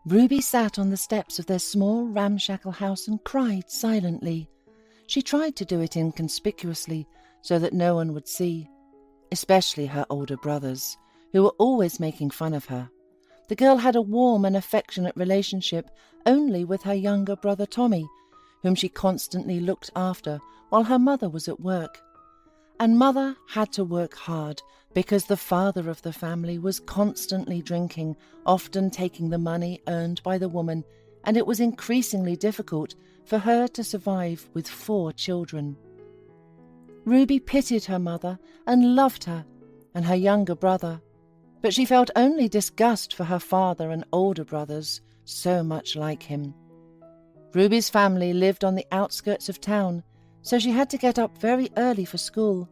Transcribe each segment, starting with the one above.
Ruby sat on the steps of their small ramshackle house and cried silently. She tried to do it inconspicuously so that no one would see, especially her older brothers, who were always making fun of her. The girl had a warm and affectionate relationship only with her younger brother Tommy, whom she constantly looked after while her mother was at work. And Mother had to work hard because the father of the family was constantly drinking, often taking the money earned by the woman, and it was increasingly difficult for her to survive with 4 children. Ruby pitied her mother and loved her and her younger brother, but she felt only disgust for her father and older brothers, so much like him. Ruby's family lived on the outskirts of town, so she had to get up very early for school.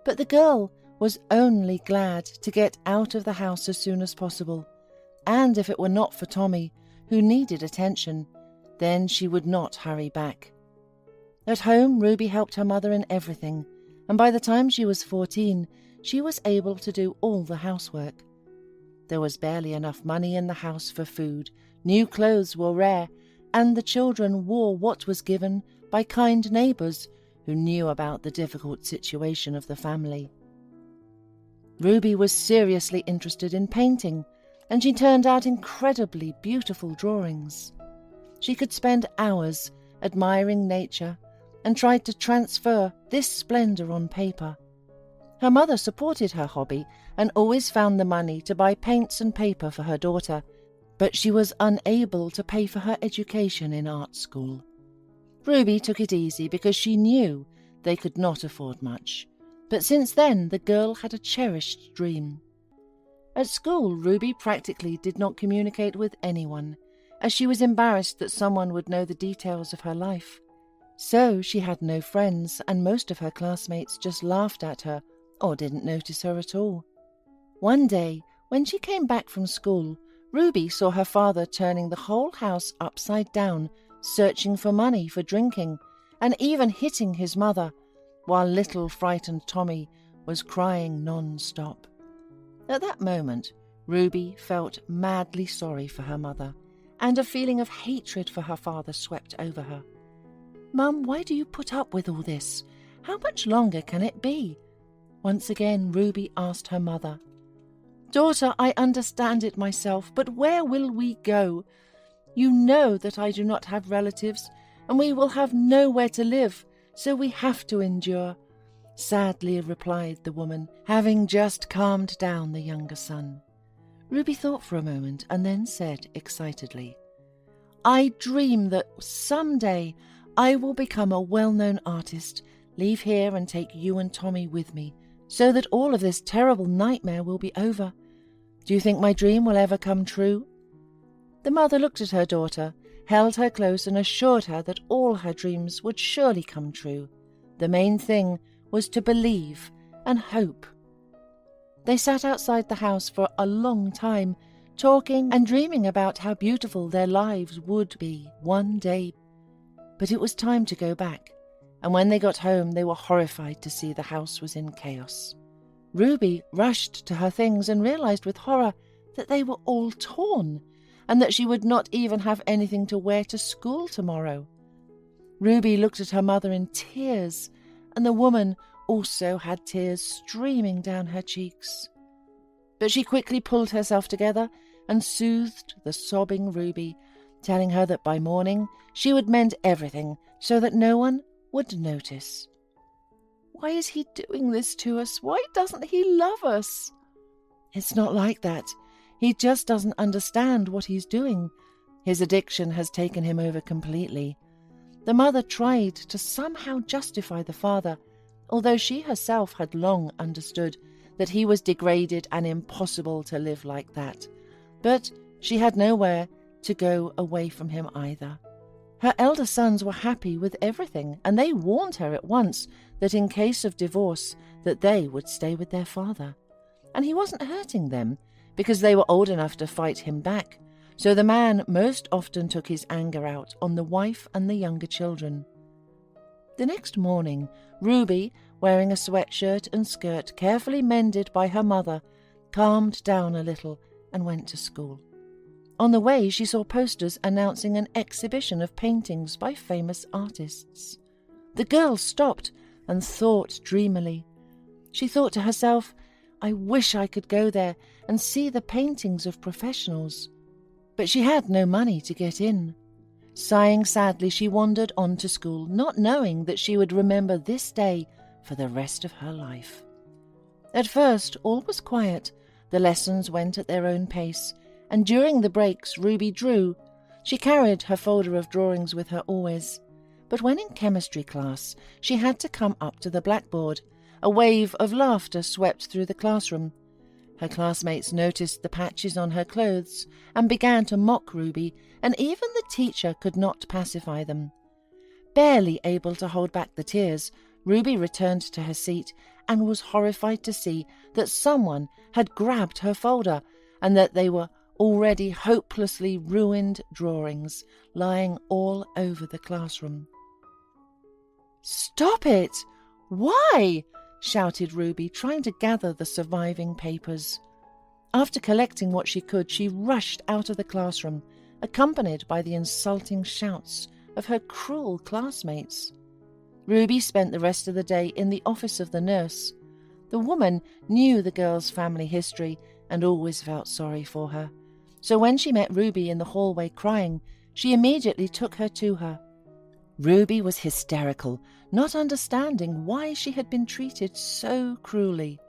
But the girl was only glad to get out of the house as soon as possible, and if it were not for Tommy, who needed attention, then she would not hurry back. At home, Ruby helped her mother in everything, and by the time she was 14, she was able to do all the housework. There was barely enough money in the house for food, new clothes were rare, and the children wore what was given by kind neighbours who knew about the difficult situation of the family. Ruby was seriously interested in painting, and she turned out incredibly beautiful drawings. She could spend hours admiring nature and tried to transfer this splendour on paper. Her mother supported her hobby and always found the money to buy paints and paper for her daughter, but she was unable to pay for her education in art school. Ruby took it easy because she knew they could not afford much, but since then the girl had a cherished dream. At school, Ruby practically did not communicate with anyone, as she was embarrassed that someone would know the details of her life. So she had no friends, and most of her classmates just laughed at her or didn't notice her at all. One day, when she came back from school, Ruby saw her father turning the whole house upside down, searching for money for drinking, and even hitting his mother, while little frightened Tommy was crying non-stop. At that moment, Ruby felt madly sorry for her mother, and a feeling of hatred for her father swept over her. "Mum, why do you put up with all this? How much longer can it be?" Once again, Ruby asked her mother. "Daughter, I understand it myself, but where will we go? You know that I do not have relatives, and we will have nowhere to live, so we have to endure," sadly replied the woman, having just calmed down the younger son. Ruby thought for a moment and then said excitedly, "I dream that someday I will become a well-known artist, leave here and take you and Tommy with me, so that all of this terrible nightmare will be over. Do you think my dream will ever come true?" The mother looked at her daughter, held her close and assured her that all her dreams would surely come true. The main thing was to believe and hope. They sat outside the house for a long time, talking and dreaming about how beautiful their lives would be one day. But it was time to go back, and when they got home they were horrified to see the house was in chaos. Ruby rushed to her things and realized with horror that they were all torn, and that she would not even have anything to wear to school tomorrow. Ruby looked at her mother in tears, and the woman also had tears streaming down her cheeks. But she quickly pulled herself together and soothed the sobbing Ruby, telling her that by morning she would mend everything so that no one would notice. "Why is he doing this to us? Why doesn't he love us?" "It's not like that. He just doesn't understand what he's doing. His addiction has taken him over completely." The mother tried to somehow justify the father, although she herself had long understood that he was degraded and impossible to live like that. But she had nowhere to go away from him either. Her elder sons were happy with everything, and they warned her at once that in case of divorce that they would stay with their father. And he wasn't hurting them, because they were old enough to fight him back, so the man most often took his anger out on the wife and the younger children. The next morning, Ruby, wearing a sweatshirt and skirt carefully mended by her mother, calmed down a little and went to school. On the way, she saw posters announcing an exhibition of paintings by famous artists. The girl stopped and thought dreamily. She thought to herself, "I wish I could go there and see the paintings of professionals." But she had no money to get in. Sighing sadly, she wandered on to school, not knowing that she would remember this day for the rest of her life. At first, all was quiet. The lessons went at their own pace, and during the breaks Ruby drew. She carried her folder of drawings with her always. But when in chemistry class, she had to come up to the blackboard. A wave of laughter swept through the classroom. Her classmates noticed the patches on her clothes and began to mock Ruby, and even the teacher could not pacify them. Barely able to hold back the tears, Ruby returned to her seat and was horrified to see that someone had grabbed her folder and that they were already hopelessly ruined drawings lying all over the classroom. "Stop it! Why?" shouted Ruby, trying to gather the surviving papers. After collecting what she could, she rushed out of the classroom, accompanied by the insulting shouts of her cruel classmates. Ruby spent the rest of the day in the office of the nurse. The woman knew the girl's family history and always felt sorry for her. So when she met Ruby in the hallway crying, she immediately took her to her. Ruby was hysterical, not understanding why she had been treated so cruelly.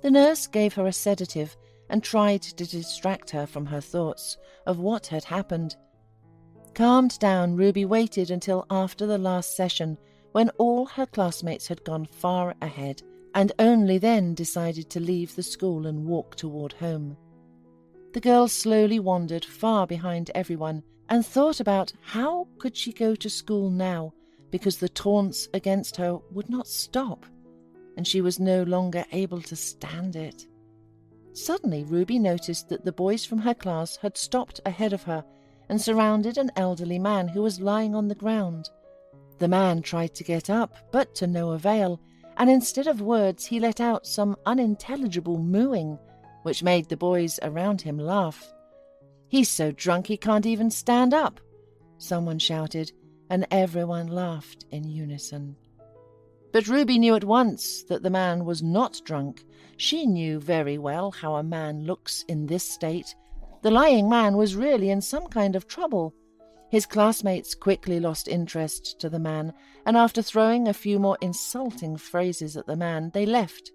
The nurse gave her a sedative and tried to distract her from her thoughts of what had happened. Calmed down, Ruby waited until after the last session, when all her classmates had gone far ahead, and only then decided to leave the school and walk toward home. The girl slowly wandered far behind everyone and thought about how could she go to school now, because the taunts against her would not stop, and she was no longer able to stand it. Suddenly Ruby noticed that the boys from her class had stopped ahead of her and surrounded an elderly man who was lying on the ground. The man tried to get up, but to no avail, and instead of words he let out some unintelligible mooing, which made the boys around him laugh. "He's so drunk he can't even stand up," someone shouted, and everyone laughed in unison. But Ruby knew at once that the man was not drunk. She knew very well how a man looks in this state. The lying man was really in some kind of trouble. His classmates quickly lost interest to the man, and after throwing a few more insulting phrases at the man, they left.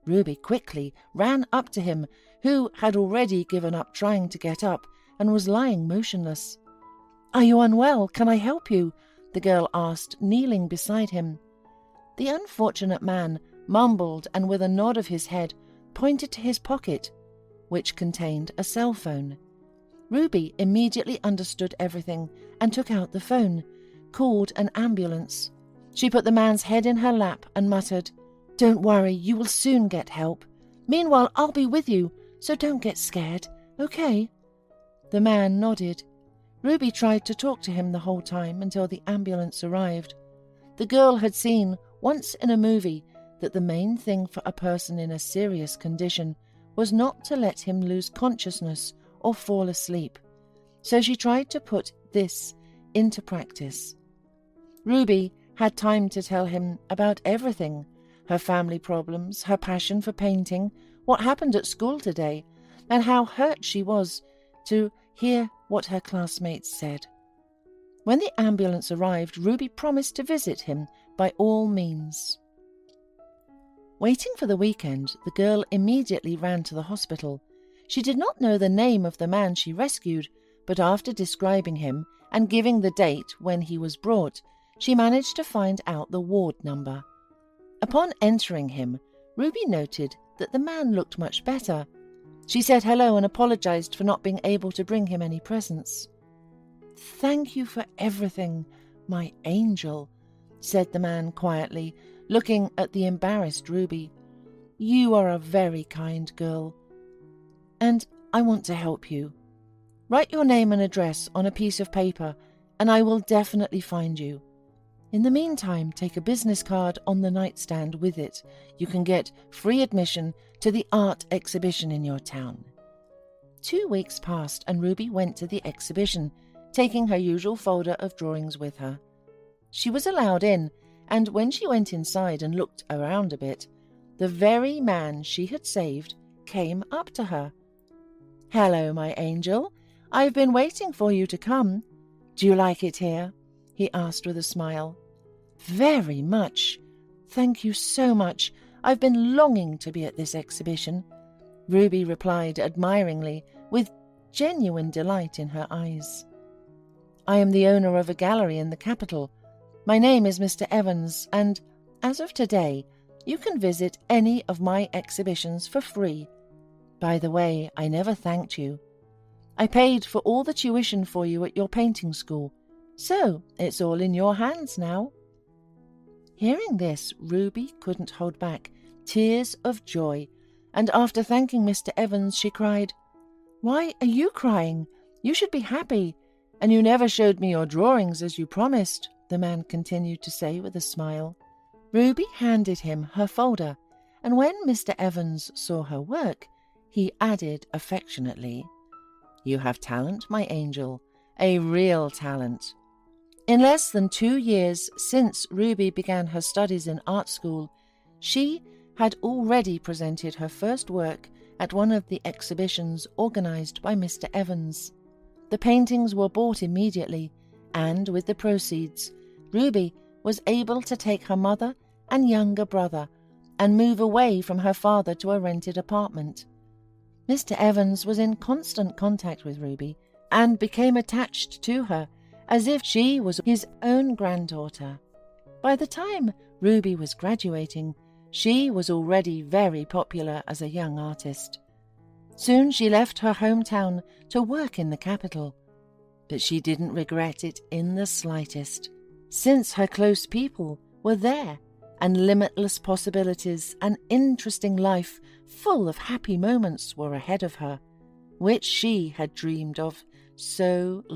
Ruby quickly ran up to him, who had already given up trying to get up and was lying motionless. "Are you unwell? Can I help you?" the girl asked, kneeling beside him. The unfortunate man mumbled and with a nod of his head pointed to his pocket, which contained a cell phone. Ruby immediately understood everything and took out the phone, called an ambulance. She put the man's head in her lap and muttered, "Don't worry, you will soon get help. Meanwhile, I'll be with you, so don't get scared, okay?" The man nodded. Ruby tried to talk to him the whole time until the ambulance arrived. The girl had seen once in a movie that the main thing for a person in a serious condition was not to let him lose consciousness or fall asleep. So she tried to put this into practice. Ruby had time to tell him about everything: her family problems, her passion for painting, what happened at school today, and how hurt she was to hear what her classmates said. When the ambulance arrived, Ruby promised to visit him by all means. Waiting for the weekend, the girl immediately ran to the hospital. She did not know the name of the man she rescued, but after describing him and giving the date when he was brought, she managed to find out the ward number. Upon entering him, Ruby noted that the man looked much better. She said hello and apologized for not being able to bring him any presents. "Thank you for everything, my angel," said the man quietly, looking at the embarrassed Ruby. "You are a very kind girl, and I want to help you. Write your name and address on a piece of paper, and I will definitely find you. In the meantime, take a business card on the nightstand with it. You can get free admission to the art exhibition in your town." 2 weeks passed and Ruby went to the exhibition, taking her usual folder of drawings with her. She was allowed in, and when she went inside and looked around a bit, the very man she had saved came up to her. "Hello, my angel. I've been waiting for you to come. Do you like it here?" he asked with a smile. "Very much. Thank you so much. I've been longing to be at this exhibition," Ruby replied admiringly, with genuine delight in her eyes. "I am the owner of a gallery in the capital. My name is Mr. Evans, and as of today, you can visit any of my exhibitions for free. By the way, I never thanked you. I paid for all the tuition for you at your painting school, so it's all in your hands now." Hearing this, Ruby couldn't hold back tears of joy, and after thanking Mr. Evans, she cried, "Why are you crying? You should be happy, and you never showed me your drawings as you promised," the man continued to say with a smile. Ruby handed him her folder, and when Mr. Evans saw her work, he added affectionately, "You have talent, my angel, a real talent." In less than 2 years since Ruby began her studies in art school, she had already presented her first work at one of the exhibitions organized by Mr. Evans. The paintings were bought immediately, and with the proceeds, Ruby was able to take her mother and younger brother and move away from her father to a rented apartment. Mr. Evans was in constant contact with Ruby and became attached to her as if she was his own granddaughter. By the time Ruby was graduating, she was already very popular as a young artist. Soon she left her hometown to work in the capital, but she didn't regret it in the slightest, since her close people were there, and limitless possibilities and interesting life full of happy moments were ahead of her, which she had dreamed of so long.